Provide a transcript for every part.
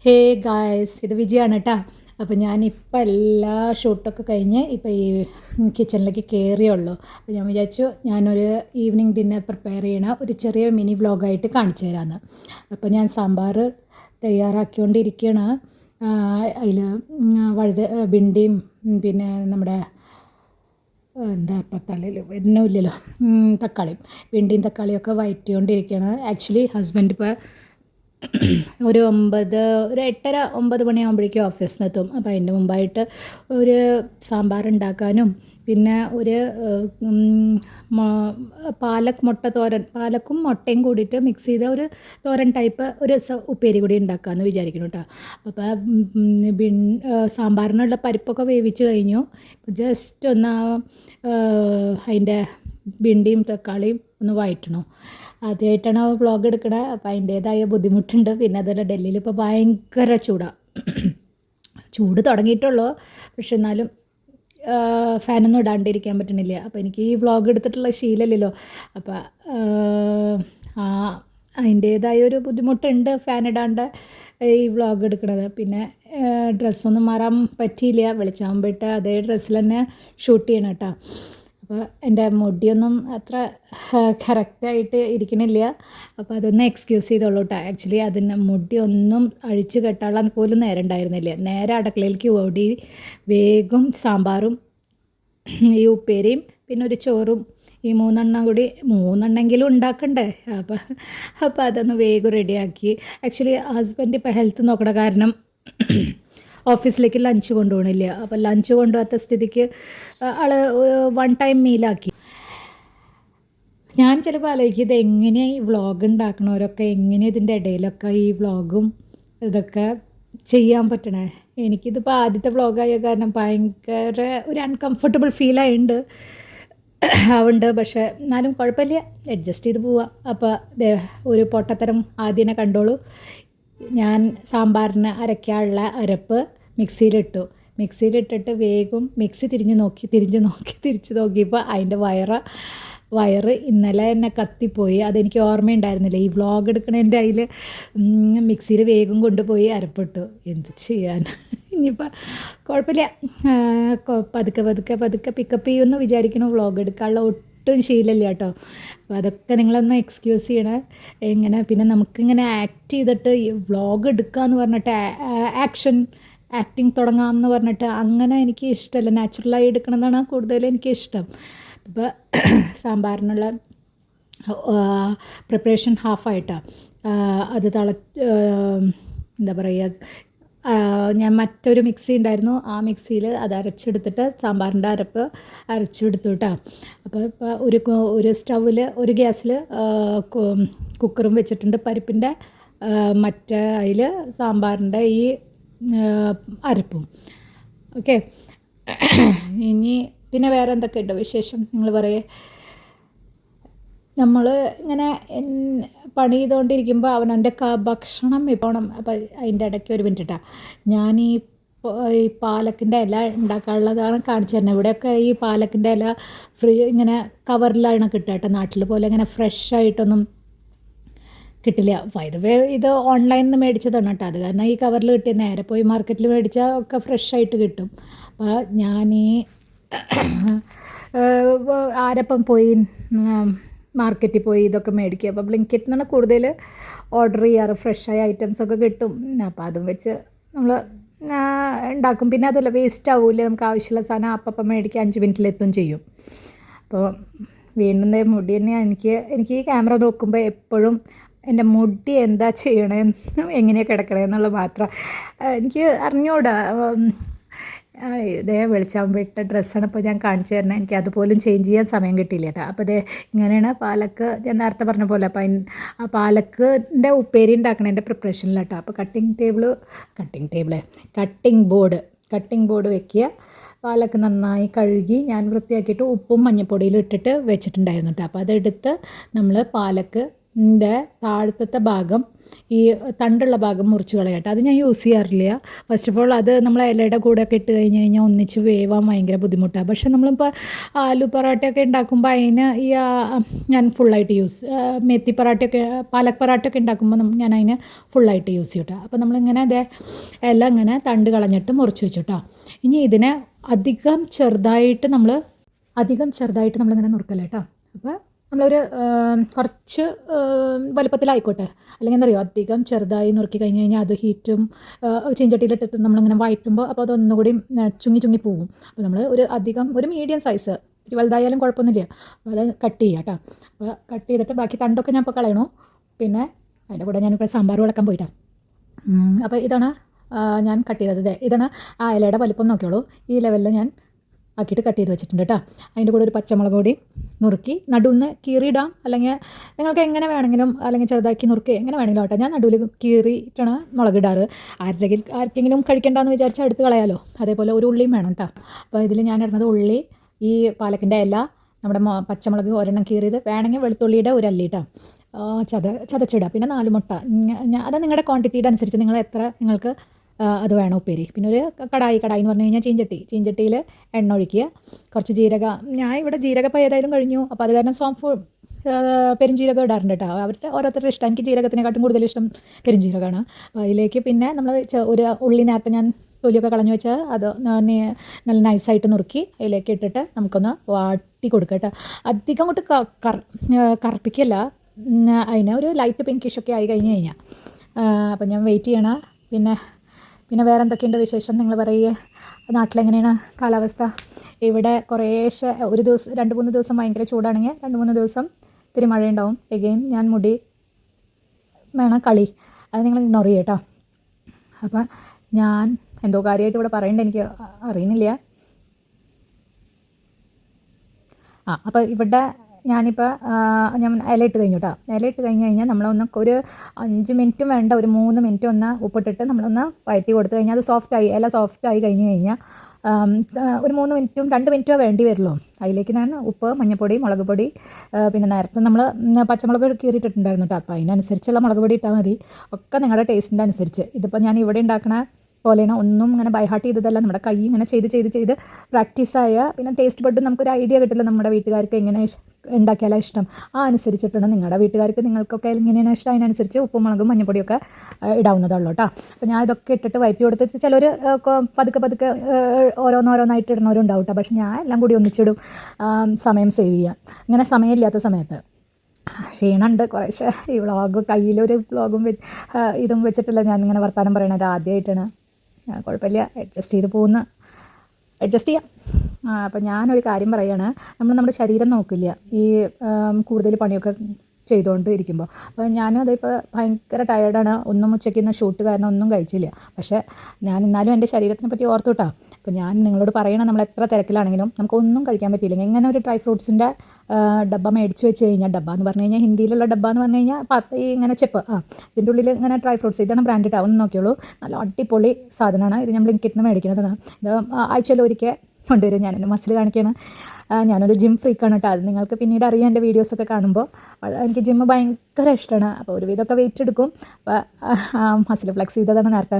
Hey guys, ഇത് വിജയാണ് കേട്ടോ. അപ്പോൾ ഞാനിപ്പോൾ എല്ലാ ഷൂട്ടൊക്കെ കഴിഞ്ഞ് ഇപ്പോൾ ഈ കിച്ചണിലേക്ക് കയറിയുള്ളൂ. അപ്പോൾ ഞാൻ വിചാരിച്ചു ഞാനൊരു ഈവനിങ് ഡിന്നർ പ്രിപ്പയർ ചെയ്യണ ഒരു ചെറിയ മിനി വ്ളോഗായിട്ട് കാണിച്ചു തരാമെന്ന്. അപ്പോൾ ഞാൻ സാമ്പാർ തയ്യാറാക്കിക്കൊണ്ടിരിക്കുകയാണ്. അതിൽ ഭിണ്ടിയും പിന്നെ നമ്മുടെ എന്താ ഇപ്പം തലയിൽ വരുന്നില്ലല്ലോ, തക്കാളിയും ഭിണ്ടിയും തക്കാളിയൊക്കെ വഴറ്റിക്കൊണ്ടിരിക്കുകയാണ്. ആക്ച്വലി ഹസ്ബൻഡ് ഇപ്പോൾ ഒരു 8:30-9 മണിയാകുമ്പോഴേക്കും ഓഫീസിൽ നിന്ന് എത്തും. അപ്പോൾ അതിൻ്റെ മുമ്പായിട്ട് ഒരു സാമ്പാർ ഉണ്ടാക്കാനും പിന്നെ ഒരു പാലക്കും മുട്ടയും കൂടിയിട്ട് മിക്സ് ചെയ്ത ഒരു തോരൻ ടൈപ്പ് ഒരു ഉപ്പേരി കൂടി ഉണ്ടാക്കാമെന്ന് വിചാരിക്കുന്നു കേട്ടോ. അപ്പോൾ സാമ്പാറിനുള്ള പരിപ്പൊക്കെ വേവിച്ച് കഴിഞ്ഞു. ജസ്റ്റ് ഒന്ന് അതിൻ്റെ ഭിണ്ടിയും തക്കാളിയും ഒന്ന് വഴറ്റണം. ആദ്യമായിട്ടാണ് വ്ളോഗ് എടുക്കണത്. അപ്പോൾ അതിൻ്റേതായ ബുദ്ധിമുട്ടുണ്ട്. പിന്നെ അതുപോലെ ഡൽഹിയിൽ ഇപ്പോൾ ഭയങ്കര ചൂടാണ്. ചൂട് തുടങ്ങിയിട്ടുള്ളൂ, പക്ഷെ എന്നാലും ഫാനൊന്നും ഇടാണ്ടിരിക്കാൻ പറ്റണില്ല. അപ്പോൾ എനിക്ക് ഈ വ്ളോഗ് എടുത്തിട്ടുള്ള ശീലമില്ലല്ലോ. അപ്പോൾ അതിൻ്റേതായ ഒരു ബുദ്ധിമുട്ടുണ്ട് ഫാൻ ഇടാണ്ട് ഈ വ്ളോഗ് എടുക്കണത്. പിന്നെ ഡ്രസ്സൊന്നും മാറാൻ പറ്റിയില്ല. വെളിച്ചാകുമ്പോഴത്തെ അതേ ഡ്രസ്സിൽ തന്നെ ഷൂട്ട് ചെയ്യണം കേട്ടോ. അപ്പോൾ എൻ്റെ മുടിയൊന്നും അത്ര കറക്റ്റായിട്ട് ഇരിക്കണില്ല. അപ്പോൾ അതൊന്ന് എക്സ്ക്യൂസ് ചെയ്തോളൂ കേട്ടോ. ആക്ച്വലി അതിന് മുടിയൊന്നും അഴിച്ച് കെട്ടാനുള്ള പോലും നേരം ഉണ്ടായിരുന്നില്ല. നേരെ അടുക്കളയിലേക്ക് ഓടി വേഗം സാമ്പാറും ഈ ഉപ്പേരിയും പിന്നെ ഒരു ചോറും ഈ 3 ഉണ്ടാക്കണ്ടേ. അപ്പോൾ അതൊന്ന് വേഗം റെഡിയാക്കി. ആക്ച്വലി ഹസ്ബൻഡ് ഇപ്പോൾ ഹെൽത്ത് നോക്കണ കാരണം ഓഫീസിലേക്ക് ലഞ്ച് കൊണ്ടുപോകണില്ല. അപ്പോൾ ലഞ്ച് കൊണ്ടുപോകാത്ത സ്ഥിതിക്ക് ആൾ 1 ടൈം മീലാക്കി. ഞാൻ ചിലപ്പോൾ ആലോചിക്കും ഇത് എങ്ങനെയാണ് ഈ വ്ളോഗ് ഉണ്ടാക്കണവരൊക്കെ എങ്ങനെയാണ് ഇതിൻ്റെ ഇടയിലൊക്കെ ഈ വ്ളോഗും ഇതൊക്കെ ചെയ്യാൻ പറ്റണേ. എനിക്കിതിപ്പോൾ ആദ്യത്തെ വ്ളോഗായ കാരണം ഭയങ്കര ഒരു അൺകംഫർട്ടബിൾ ഫീലായിട്ടുണ്ട് ആവുന്നുണ്ട്. പക്ഷേ എന്നാലും കുഴപ്പമില്ല, അഡ്ജസ്റ്റ് ചെയ്ത് പോവാം. അപ്പോൾ ഒരു പൊട്ടത്തരം ആദ്യം കണ്ടോളൂ. ഞാൻ സാമ്പാറിന് അരയ്ക്കാനുള്ള അരപ്പ് മിക്സിയിലിട്ടിട്ട് വേഗം മിക്സി തിരിച്ച് നോക്കിയപ്പോൾ അതിൻ്റെ വയറ് ഇന്നലെ തന്നെ കത്തിപ്പോയി. അതെനിക്ക് ഓർമ്മയുണ്ടായിരുന്നില്ല. ഈ വ്ളോഗ് എടുക്കണതിൻ്റെ അതിൽ മിക്സിയിൽ വേഗം കൊണ്ടുപോയി അരപ്പിട്ടു. എന്ത് ചെയ്യാൻ, ഇനിയിപ്പോൾ കുഴപ്പമില്ല, പതുക്കെ പിക്കപ്പ് ചെയ്യുമെന്ന് വിചാരിക്കണം. വ്ളോഗ് എടുക്കാനുള്ള ഒട്ടും ശീലമില്ല കേട്ടോ. അപ്പോൾ അതൊക്കെ നിങ്ങളൊന്ന് എക്സ്ക്യൂസ് ചെയ്യണേ. പിന്നെ നമുക്കിങ്ങനെ ആക്ട് ചെയ്തിട്ട് ഈ വ്ളോഗ് എടുക്കാമെന്ന് പറഞ്ഞിട്ട് ആക്ടിങ് തുടങ്ങാമെന്ന് പറഞ്ഞിട്ട് അങ്ങനെ എനിക്ക് ഇഷ്ടമല്ല. നാച്ചുറലായി എടുക്കണമെന്നാണ് കൂടുതലും എനിക്കിഷ്ടം. ഇപ്പോൾ സാമ്പാറിനുള്ള പ്രിപ്പറേഷൻ ഹാഫായിട്ടാണ്. അത് എന്താ പറയുക, ഞാൻ മറ്റൊരു മിക്സി ഉണ്ടായിരുന്നു, ആ മിക്സിയിൽ അത് അരച്ചെടുത്തിട്ട് സാമ്പാറിൻ്റെ അരപ്പ് അരച്ചെടുത്തു കേട്ടോ. അപ്പോൾ ഇപ്പോൾ ഒരു സ്റ്റൗവിൽ ഒരു ഗ്യാസിൽ കുക്കറും വെച്ചിട്ടുണ്ട്. പരിപ്പിൻ്റെ മറ്റേ അതിൽ സാമ്പാറിൻ്റെ ഈ അരപ്പും. ഓക്കെ, ഇനി പിന്നെ വേറെ എന്തൊക്കെയുണ്ടോ വിശേഷം നിങ്ങൾ പറയേ. നമ്മൾ ഇങ്ങനെ പണി ചെയ്തുകൊണ്ടിരിക്കുമ്പോൾ അവനവൻ്റെ ഭക്ഷണം പോകണം. അപ്പോൾ അതിൻ്റെ ഇടയ്ക്ക് ഒരു മിനിറ്റ് കേട്ടോ, ഞാൻ ഈ പാലക്കിൻ്റെ ഇല ഉണ്ടാക്കാനുള്ളതാണ് കാണിച്ചു തരുന്നത്. ഇവിടെയൊക്കെ ഈ പാലക്കിൻ്റെ ഇല ഇങ്ങനെ കവറിലാണ് കിട്ടുക കേട്ടോ. നാട്ടിൽ പോലെ ഇങ്ങനെ ഫ്രഷ് ആയിട്ടൊന്നും കിട്ടില്ല. ഇത് ഓൺലൈനിൽ നിന്ന് മേടിച്ചതാണ് കേട്ടോ. അത് കാരണം ഈ കവറിൽ കിട്ടിയ, നേരെ പോയി മാർക്കറ്റിൽ മേടിച്ചാൽ ഒക്കെ ഫ്രഷ് ആയിട്ട് കിട്ടും. അപ്പോൾ ഞാൻ ഈ ആരപ്പം പോയി മാർക്കറ്റിൽ പോയി ഇതൊക്കെ മേടിക്കുക. അപ്പോൾ ബ്ലിങ്കിറ്റിൽ നിന്നാണ് കൂടുതൽ ഓർഡർ ചെയ്യാറ്. ഫ്രഷായ ഐറ്റംസൊക്കെ കിട്ടും. അപ്പോൾ അതും വെച്ച് നമ്മൾ ഉണ്ടാക്കും. പിന്നെ അതല്ല, വേസ്റ്റ് ആവില്ല. നമുക്ക് ആവശ്യമുള്ള സാധനം അപ്പം മേടിക്കുക, 5 മിനിറ്റിലെത്തും ചെയ്യും. അപ്പോൾ വീണ്ടും മുടി തന്നെയാണ് എനിക്ക് ഈ ക്യാമറ നോക്കുമ്പോൾ എപ്പോഴും എൻ്റെ മുടി എന്താ ചെയ്യണമെന്ന് എങ്ങനെയാണ് കിടക്കണമെന്നുള്ള മാത്രം എനിക്ക് അറിഞ്ഞൂടാ. ഇതേ വെളിച്ചാകുമ്പോഴത്തെ ഡ്രസ്സാണ് ഇപ്പോൾ ഞാൻ കാണിച്ചു തരുന്നത്. എനിക്ക് അതുപോലും ചേഞ്ച് ചെയ്യാൻ സമയം കിട്ടിയില്ല കേട്ടോ. അപ്പോൾ ഇങ്ങനെയാണ് പാലക്ക് ഞാൻ നേരത്തെ പറഞ്ഞ പോലെ. അപ്പോൾ ആ പാലക്കിൻ്റെ ഉപ്പേരി ഉണ്ടാക്കണതിൻ്റെ പ്രിപ്പറേഷനിലാട്ടോ. അപ്പോൾ കട്ടിംഗ് ബോർഡ് വെക്കുക. പാലക്ക് നന്നായി കഴുകി ഞാൻ വൃത്തിയാക്കിയിട്ട് ഉപ്പും മഞ്ഞൾപ്പൊടിയിലും ഇട്ടിട്ട് വെച്ചിട്ടുണ്ടായിരുന്നു കേട്ടോ. അപ്പോൾ അതെടുത്ത് നമ്മൾ പാലക്കിൻ്റെ താഴത്തെ ഭാഗം ഈ തണ്ടുള്ള ഭാഗം മുറിച്ച് കളയട്ടെ. അത് ഞാൻ യൂസ് ചെയ്യാറില്ല. ഫസ്റ്റ് ഓഫ് ഓൾ അത് നമ്മൾ ഇലയുടെ കൂടെ ഒക്കെ ഇട്ട് കഴിഞ്ഞ് കഴിഞ്ഞാൽ ഒന്നിച്ച് വേവാൻ ഭയങ്കര ബുദ്ധിമുട്ടാണ്. പക്ഷേ നമ്മളിപ്പോൾ ആലു പൊറോട്ടയൊക്കെ ഉണ്ടാക്കുമ്പോൾ അതിന് ഞാൻ ഫുള്ളായിട്ട് മെത്തി പൊറോട്ടയൊക്കെ പാലക് പൊറോട്ടയൊക്കെ ഉണ്ടാക്കുമ്പോൾ ഞാൻ അതിന് ഫുള്ളായിട്ട് യൂസ് ചെയ്യും കേട്ടോ. അപ്പോൾ നമ്മളിങ്ങനെ എല്ലാം ഇങ്ങനെ തണ്ട് കളഞ്ഞിട്ട് മുറിച്ച് വെച്ചു കേട്ടോ. ഇനി ഇതിനെ അധികം ചെറുതായിട്ട് നമ്മളിങ്ങനെ നുറുക്കല്ലേ കേട്ടോ. അപ്പോൾ നമ്മളൊരു കുറച്ച് വലുപ്പത്തിലായിക്കോട്ടെ. അല്ലെങ്കിൽ എന്താ പറയുക, അധികം ചെറുതായി നുറുക്കി കഴിഞ്ഞ് കഴിഞ്ഞാൽ അത് ഹീറ്റും ചീഞ്ചട്ടിയിലിട്ടിട്ട് നമ്മളിങ്ങനെ വഴറ്റുമ്പോൾ അപ്പോൾ അതൊന്നുകൂടി ചുങ്ങി പോവും. അപ്പോൾ നമ്മൾ ഒരു മീഡിയം സൈസ്, ഒരു വലുതായാലും കുഴപ്പമൊന്നുമില്ല, അത് കട്ട് ചെയ്യുക കേട്ടോ. അപ്പോൾ കട്ട് ചെയ്തിട്ട് ബാക്കി തണ്ടൊക്കെ ഞാൻ ഇപ്പോൾ കളയണു. പിന്നെ അതിൻ്റെ കൂടെ ഞാനിപ്പോൾ സാമ്പാർ വിളക്കാൻ പോയിട്ടാണ്. അപ്പോൾ ഇതാണ് ഞാൻ കട്ട് ചെയ്തത്. ഇതാണ് ആ ഇലയുടെ വലിപ്പം നോക്കിയോളൂ. ഈ ലെവലിൽ ഞാൻ ആക്കിയിട്ട് കട്ട് ചെയ്ത് വെച്ചിട്ടുണ്ട് കേട്ടോ. അതിൻ്റെ കൂടെ ഒരു പച്ചമുളക് കൂടി നുറുക്കി നടുവിന്ന് കീറിയിടാം, അല്ലെങ്കിൽ നിങ്ങൾക്ക് എങ്ങനെ വേണമെങ്കിലും, അല്ലെങ്കിൽ ചെറുതാക്കി നുറുക്കി എങ്ങനെ വേണമെങ്കിലും കേട്ടോ. ഞാൻ നടുവിൽ കീറിയിട്ടാണ് മുളകിടാറ്. ആർക്കെങ്കിലും കഴിക്കേണ്ടെന്ന് വിചാരിച്ചാൽ എടുത്ത് കളയാലോ. അതേപോലെ ഒരു ഉള്ളിയും വേണം കേട്ടോ. അപ്പോൾ ഇതിൽ ഞാൻ ഇടുന്നത് ഉള്ളി, ഈ പാലക്കിൻ്റെ ഇല, നമ്മുടെ പച്ചമുളക് ഒരെണ്ണം കീറിയത്, വേണമെങ്കിൽ വെളുത്തുള്ളിയുടെ ഒരു അല്ലി കേട്ടോ, ചതച്ചിടുക. പിന്നെ 4 മുട്ട. അത് നിങ്ങളുടെ ക്വാണ്ടിറ്റിയുടെ അനുസരിച്ച് നിങ്ങൾക്ക് അത് വേണം ഉപ്പേരി. പിന്നെ ഒരു കടായി എന്ന് പറഞ്ഞു കഴിഞ്ഞാൽ ചീഞ്ചട്ടിയിൽ എണ്ണ ഒഴിക്കുക, കുറച്ച് ജീരകം. ഞാൻ ഇവിടെ ജീരകപ്പം ഏതായാലും കഴിഞ്ഞു, അപ്പോൾ അത് കാരണം സോംഫ് പെരുംജീരകം ഇടാറുണ്ട് കേട്ടോ. അവരുടെ ഓരോരുത്തരുടെ ഇഷ്ടം. എനിക്ക് ജീരകത്തിനെക്കാട്ടും കൂടുതൽ ഇഷ്ടം പെരുംജീരകമാണ്. അതിലേക്ക് പിന്നെ നമ്മൾ ഒരു ഉള്ളി നേരത്തെ ഞാൻ തൊലിയൊക്കെ കളഞ്ഞു വെച്ചാൽ അത് നല്ല നൈസായിട്ട് നുറുക്കി അതിലേക്ക് ഇട്ടിട്ട് നമുക്കൊന്ന് വാട്ടി കൊടുക്കുക കേട്ടോ. അധികം അങ്ങോട്ട് കറുപ്പിക്കല്ല, അതിനെ ഒരു ലൈറ്റ് പിങ്കിഷൊക്കെ ആയി കഴിഞ്ഞ് അപ്പം ഞാൻ വെയിറ്റ് ചെയ്യണം. പിന്നെ വേറെ എന്തൊക്കെയുണ്ട് വിശേഷം നിങ്ങൾ പറയുക. നാട്ടിലെങ്ങനെയാണ് കാലാവസ്ഥ? ഇവിടെ കുറേശ്ശെ ഒരു ദിവസം 2-3 ദിവസം ഭയങ്കര ചൂടാണെങ്കിൽ 2-3 ദിവസം ഇത്തിരി മഴയുണ്ടാവും. എഗെയിൻ ഞാൻ മുടി വേണം കളി, അത് നിങ്ങൾ ഇഗ്നോർ ചെയ്യുക കേട്ടോ. അപ്പം ഞാൻ എന്തോ കാര്യമായിട്ട് ഇവിടെ പറയേണ്ടത് എനിക്ക് അറിയുന്നില്ല. അപ്പോൾ ഇവിടെ ഞാനിപ്പോൾ ഞാൻ ഇലയിട്ട് കഴിഞ്ഞു കേട്ടോ. ഇലയിട്ട് കഴിഞ്ഞ് കഴിഞ്ഞാൽ നമ്മളൊന്ന് ഒരു 5 മിനിറ്റും വേണ്ട, ഒരു 3 മിനിറ്റ് ഒന്ന് ഉപ്പിട്ടിട്ട് നമ്മളൊന്ന് വഴറ്റി കൊടുത്തു കഴിഞ്ഞാൽ അത് ഇല സോഫ്റ്റായി കഴിഞ്ഞ് കഴിഞ്ഞാൽ ഒരു 3 മിനിറ്റും 2 മിനിറ്റോ വേണ്ടി വരുള്ളൂ. അതിലേക്ക് ഞാൻ ഉപ്പ്, മഞ്ഞൾപ്പൊടി, മുളക് പൊടി, പിന്നെ നേരത്തെ നമ്മൾ പച്ചമുളക് കീറിയിട്ടിട്ടുണ്ടായിരുന്നു കേട്ടോ. അപ്പോൾ അതിനനുസരിച്ചുള്ള മുളക് പൊടി ഇട്ടാൽ മതി, ഒക്കെ നിങ്ങളുടെ ടേസ്റ്റിൻ്റെ അനുസരിച്ച്. ഇതിപ്പോൾ ഞാൻ ഇവിടെ ഉണ്ടാക്കണ പോലെയാണ്, ഒന്നും ഇങ്ങനെ ബൈഹാർട്ട് ചെയ്തതല്ല. നമ്മുടെ കൈ ഇങ്ങനെ ചെയ്ത് പ്രാക്ടീസായ പിന്നെ ടേസ്റ്റ് ബഡും നമുക്കൊരു ഐഡിയ കിട്ടില്ല നമ്മുടെ വീട്ടുകാർക്ക് എങ്ങനെ ഉണ്ടാക്കിയാലാണ് ഇഷ്ടം. അനുസരിച്ചിട്ടാണ് നിങ്ങളുടെ വീട്ടുകാർക്ക് നിങ്ങൾക്കൊക്കെ എങ്ങനെയാണ് ഇഷ്ടം അതിനനുസരിച്ച് ഉപ്പും മുളകും മഞ്ഞൾപ്പൊടിയൊക്കെ ഇടാവുന്നതുള്ളൂ കേട്ടോ. അപ്പോൾ ഞാൻ ഇതൊക്കെ ഇട്ടിട്ട് വഴറ്റി കൊടുത്തിട്ട് ചിലർ പതുക്കെ ഓരോന്നായിട്ട് ഇടുന്നവരും ഉണ്ടാവും കേട്ടോ. പക്ഷെ ഞാൻ എല്ലാം കൂടി ഒന്നിച്ചിടും, സമയം സേവ് ചെയ്യാൻ. ഇങ്ങനെ സമയമില്ലാത്ത സമയത്ത് ക്ഷീണമുണ്ട് കുറേശ്ശെ. ഈ കയ്യിലൊരു വ്ളോഗും ഇതും വെച്ചിട്ടില്ല ഞാനിങ്ങനെ വർത്താനം പറയണത്, ആദ്യമായിട്ടാണ്. കുഴപ്പമില്ല, അഡ്ജസ്റ്റ് ചെയ്യാം. അപ്പോൾ ഞാനൊരു കാര്യം പറയുകയാണ്, നമ്മുടെ ശരീരം നോക്കില്ല ഈ കൂടുതൽ പണിയൊക്കെ ചെയ്തുകൊണ്ട് ഇരിക്കുമ്പോൾ. അപ്പോൾ ഞാനും അതിപ്പോൾ ഭയങ്കര ടയേർഡാണ്. ഉച്ചയ്ക്ക് ഷൂട്ട് കാരണം ഒന്നും കഴിച്ചില്ല. പക്ഷേ ഞാൻ എന്നാലും എൻ്റെ ശരീരത്തിനെ പറ്റി ഓർത്തു കേട്ടോ. അപ്പോൾ ഞാൻ നിങ്ങളോട് പറയണം, നമ്മൾ എത്ര തിരക്കിലാണെങ്കിലും നമുക്കൊന്നും കഴിക്കാൻ പറ്റിയില്ല. ഇങ്ങനെ ഒരു ഡ്രൈ ഫ്രൂട്ട്സിൻ്റെ ഡബ്ബ മേടിച്ച് വെച്ച് കഴിഞ്ഞാൽ, ഡബ്ബ എന്ന് പറഞ്ഞു കഴിഞ്ഞാൽ ഹിന്ദിയിലുള്ള ഡബ്ബ എന്ന് പറഞ്ഞു കഴിഞ്ഞാൽ ഇങ്ങനെ ചെപ്പ്, ഇതിൻ്റെ ഉള്ളിൽ ഇങ്ങനെ ഡ്രൈ ഫ്രൂട്ട്സ്, ഇതാണ് ബ്രാൻഡ് കേട്ടോ. ഒന്ന് നോക്കിയോളൂ, നല്ല അടിപൊളി സാധനമാണ്. ഇത് നമ്മൾ ബ്ലിങ്കിറ്റിൽ നിന്ന് മേടിക്കുന്നതാണ്. ഇത് ആഴ്ചയിൽ ഒരിക്കൽ കൊണ്ടുവരും. ഞാൻ എൻ്റെ മസിൽ കാണിക്കുകയാണ്. ഞാനൊരു ജിം ഫ്രീക്കാണ് കേട്ടോ. അത് നിങ്ങൾക്ക് പിന്നീട് അറിയാം എൻ്റെ വീഡിയോസൊക്കെ കാണുമ്പോൾ. എനിക്ക് ജിമ്മ് ഭയങ്കര ഇഷ്ടമാണ്. അപ്പോൾ ഒരുവിധമൊക്കെ വെയിറ്റ് എടുക്കും. അപ്പോൾ മസിൽ ഫ്ലെക്സ് ചെയ്തതാണ് നേരത്തെ.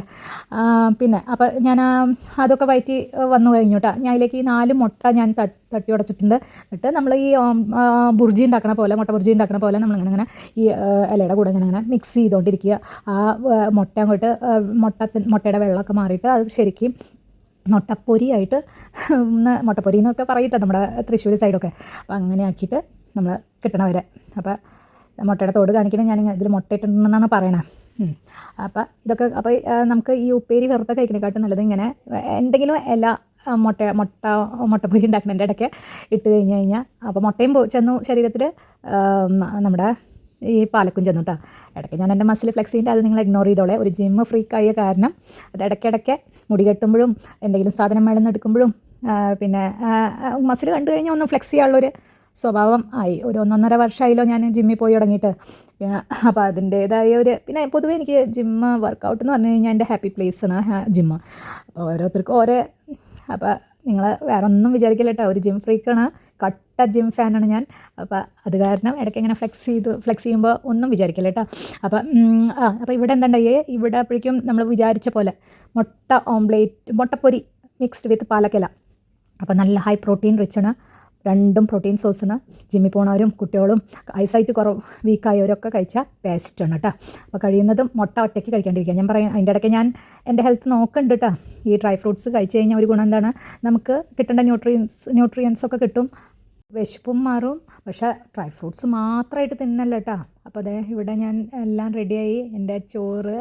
പിന്നെ അപ്പോൾ ഞാൻ അതൊക്കെ വയറ്റി വന്നു കഴിഞ്ഞു കേട്ടോ. ഞാൻ അതിലേക്ക് 4 മുട്ട ഞാൻ തട്ടി ഉടച്ചിട്ടുണ്ട്. എന്നിട്ട് നമ്മൾ ഈ ബുർജി ഉണ്ടാക്കണ പോലെ, മുട്ട ബുർജി ഉണ്ടാക്കണ പോലെ നമ്മളിങ്ങനെ ഈ ഇലയുടെ കൂടെ ഇങ്ങനെ മിക്സ് ചെയ്തുകൊണ്ടിരിക്കുക. ആ മുട്ടയുടെ വെള്ളമൊക്കെ മാറിയിട്ട് അത് ശരിക്കും മുട്ടപ്പൊരിയായിട്ട്, മുട്ടപ്പൊരി എന്നൊക്കെ പറയട്ടെ നമ്മുടെ തൃശ്ശൂർ സൈഡൊക്കെ. അപ്പോൾ അങ്ങനെ ആക്കിയിട്ട് നമ്മൾ കിട്ടണവരെ. അപ്പോൾ മുട്ടയുടെ തോട് കാണിക്കണേ ഞാൻ ഇതിൽ മുട്ട ഇട്ടിട്ടുണ്ടെന്നാണ് പറയണത്. അപ്പോൾ നമുക്ക് ഈ ഉപ്പേരി വെറുതെ കഴിക്കണേക്കാട്ടും നല്ലത് ഇങ്ങനെ എന്തെങ്കിലും മുട്ടപ്പൊരി ഉണ്ടാക്കുന്നതിൻ്റെ ഇടയ്ക്ക് ഇട്ട് കഴിഞ്ഞാൽ അപ്പോൾ മുട്ടയും ചെന്നു ശരീരത്തിൽ, നമ്മുടെ ഈ പാലക്കും ചെന്നു കേട്ടോ. ഇടയ്ക്ക് ഞാൻ എൻ്റെ മസിൽ ഫ്ലെക്സ് ചെയ്യുമ്പോൾ അത് നിങ്ങൾ ഇഗ്നോർ ചെയ്തോളെ. ഒരു ജിമ്മ് ഫ്രീക്കായ കാരണം അത് ഇടയ്ക്കിടയ്ക്ക് മുടി കെട്ടുമ്പോഴും എന്തെങ്കിലും സാധനം മേളിൽ എടുക്കുമ്പോഴും പിന്നെ മസിൽ കണ്ടു കഴിഞ്ഞാൽ ഒന്ന് ഫ്ലെക്സ് ചെയ്യാനുള്ളൊരു സ്വഭാവം ആയി. ഒരു 1.5 വർഷമായല്ലോ ഞാൻ ജിമ്മിൽ പോയി തുടങ്ങിയിട്ട്. അപ്പോൾ അതിൻ്റേതായ പിന്നെ പൊതുവേ എനിക്ക് ജിമ്മ് വർക്കൗട്ട് എന്ന് പറഞ്ഞു കഴിഞ്ഞാൽ എൻ്റെ ഹാപ്പി പ്ലേസാണ് ജിമ്മ്. അപ്പോൾ ഓരോരുത്തർക്കും അപ്പോൾ നിങ്ങൾ വേറെ ഒന്നും വിചാരിക്കില്ല കേട്ടോ. ഒരു ജിം ഫ്രീക്കാണ് കട്ട ജിം ഫാനാണ് ഞാൻ. അപ്പോൾ അത് കാരണം ഇടയ്ക്ക് ഇങ്ങനെ ഫ്ലെക്സ് ചെയ്യുമ്പോൾ ഒന്നും വിചാരിക്കില്ല കേട്ടോ. അപ്പോൾ ഇവിടെ എന്തുണ്ടായി, ഇവിടെ അപ്പോഴേക്കും നമ്മൾ വിചാരിച്ച പോലെ മുട്ടപ്പൊരി മിക്സ്ഡ് വിത്ത് പാലക്കല. അപ്പോൾ നല്ല ഹൈ പ്രോട്ടീൻ റിച്ചാണ്, രണ്ടും പ്രോട്ടീൻ സോഴ്സാണ്. ജിമ്മിൽ പോണവരും കുട്ടികളും ഐസൈറ്റ് വീക്കായവരൊക്കെ കഴിച്ചാൽ ബെസ്റ്റാണ് കേട്ടോ. അപ്പോൾ കഴിയുന്നതും മുട്ട ഒറ്റയ്ക്ക് കഴിക്കാണ്ടിരിക്കുക. ഞാൻ പറയാം, അതിൻ്റെ ഇടയ്ക്ക് ഞാൻ എൻ്റെ ഹെൽത്ത് നോക്കുന്നുണ്ട് കേട്ടോ. ഈ ഡ്രൈ ഫ്രൂട്ട്സ് കഴിച്ച് കഴിഞ്ഞാൽ ഒരു ഗുണം എന്താണ്, നമുക്ക് കിട്ടേണ്ട ന്യൂട്രിയൻസ് ഒക്കെ കിട്ടും, വിശപ്പും മാറും. പക്ഷേ ഡ്രൈ ഫ്രൂട്ട്സ് മാത്രമായിട്ട് തിന്നല്ല കേട്ടോ. അപ്പോൾ അതെ ഇവിടെ ഞാൻ എല്ലാം റെഡിയായി. എൻ്റെ ചോറ്,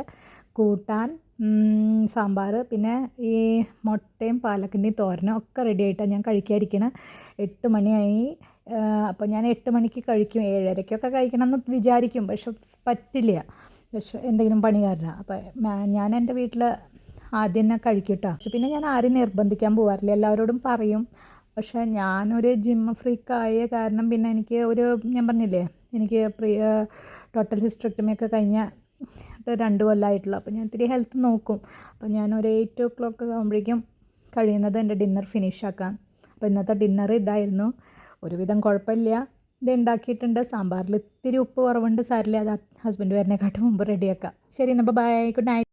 കൂട്ടാൻ, സാമ്പാർ, പിന്നെ ഈ മുട്ടയും പാലക്കിൻ്റെയും തോരനും ഒക്കെ റെഡി ആയിട്ടാണ് ഞാൻ കഴിക്കാതിരിക്കണം. 8 മണിയായി. അപ്പോൾ ഞാൻ 8 മണിക്ക് കഴിക്കും, 7:30ക്കൊക്കെ കഴിക്കണം എന്ന് വിചാരിക്കും, പക്ഷെ പറ്റില്ല, പക്ഷെ എന്തെങ്കിലും പണി കാരണം. അപ്പോൾ ഞാൻ എൻ്റെ വീട്ടിൽ ആദ്യം തന്നെ കഴിക്കും കേട്ടോ. പക്ഷെ പിന്നെ ഞാൻ ആരും നിർബന്ധിക്കാൻ പോകാറില്ല, എല്ലാവരോടും പറയും. പക്ഷേ ഞാനൊരു ജിം ഫ്രീക്കായ കാരണം പിന്നെ എനിക്ക് ഞാൻ പറഞ്ഞില്ലേ, എനിക്ക് ടോട്ടൽ ഹിസ്റ്ററക്ടമിയൊക്കെ കഴിഞ്ഞ 2 കൊല്ലമായിട്ടുള്ളൂ. അപ്പോൾ ഞാൻ ഇത്തിരി ഹെൽത്ത് നോക്കും. അപ്പോൾ ഞാനൊരു 8 o'clock ആകുമ്പോഴേക്കും കഴിയുന്നത് എൻ്റെ ഡിന്നർ ഫിനിഷ് ആക്കാം. അപ്പോൾ ഇന്നത്തെ ഡിന്നർ ഇതായിരുന്നു. ഒരുവിധം കുഴപ്പമില്ല, ഇത് ഉണ്ടാക്കിയിട്ടുണ്ട്. സാമ്പാറിൽ ഇത്തിരി ഉപ്പ് കുറവുണ്ട്, സാരില്ല, അത് ഹസ്ബൻഡ് വരുന്നതിനെക്കാട്ടും മുമ്പ് റെഡിയാക്കാം. ശരി, എന്നാൽ ബൈ, ഗുഡ് നൈറ്റ്.